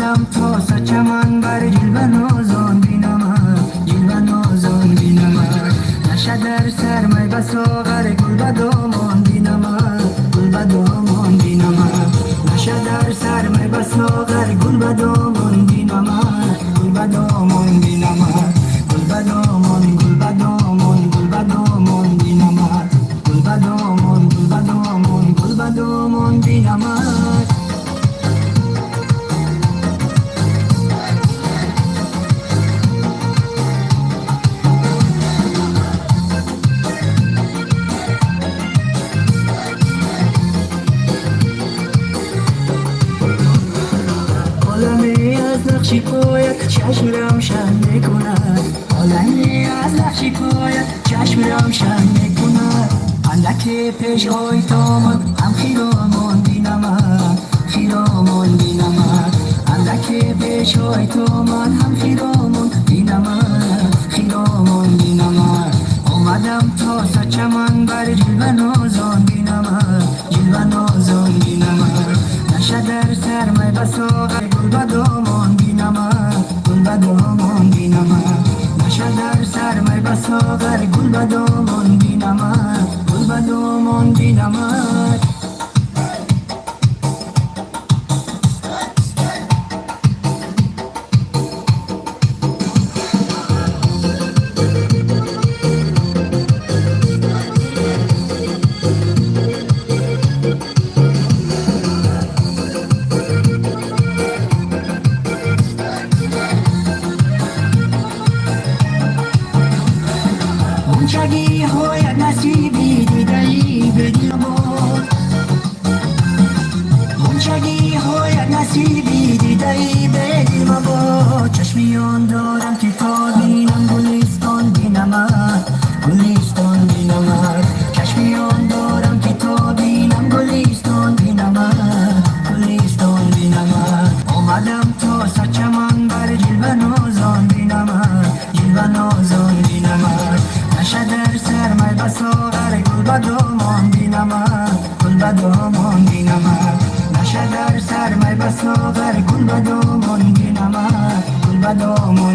آمدم تا سچمن بر جلوه نازان بینمد، جلوه نازان بینمد. نشه در سرمه بساغر گل بدامان بینمد، گل بدامان بینمد. نشه در سرمه بساغر گل بدامان بینمد، گل بدامان بینمد. گل بدامان، گل بدامان، گل بدامان بینمد، گل بدامان، گل بدامان، گل بدامان بینمد. عالمی از نقشی پایت چشم روشن میکند، عالمی از نقشی پایت چشم روشن میکند. اندک پیش های تامد هم خیرامان بینمد، خیرامان بینمد. اندک پیش های تامد هم خیرامان بینمد، خیرامان بینمد. آمدم تا سچمن بر جلوه نازان بینمد، جلوه نازان بینمد. نشه در سرمه بساغر گل بدامان بینمد، گل بدامان بینمد. نشه در سرمه بساغر گل بدامان بینمد، گل بدامان بینمد. غنچگی های نصیبی دیده‌ای به دل بود، غنچگی های نصیبی دیده‌ای به دل بود. چشمیان دارم که تا بینم گلستان بینمد، گلستان بینمد. چشمیان دارم که تا بینم گلستان بینمد، گلستان بینمد. آمدم تا سچمن بر جلوه نازان بینمد، جلوه نازان بینمد. نشه در سرمه بساغر گل بدامان بینمد، گل بدامان بینمد. نشه در سرمه بساغر گل بدامان بینمد، گل بدامان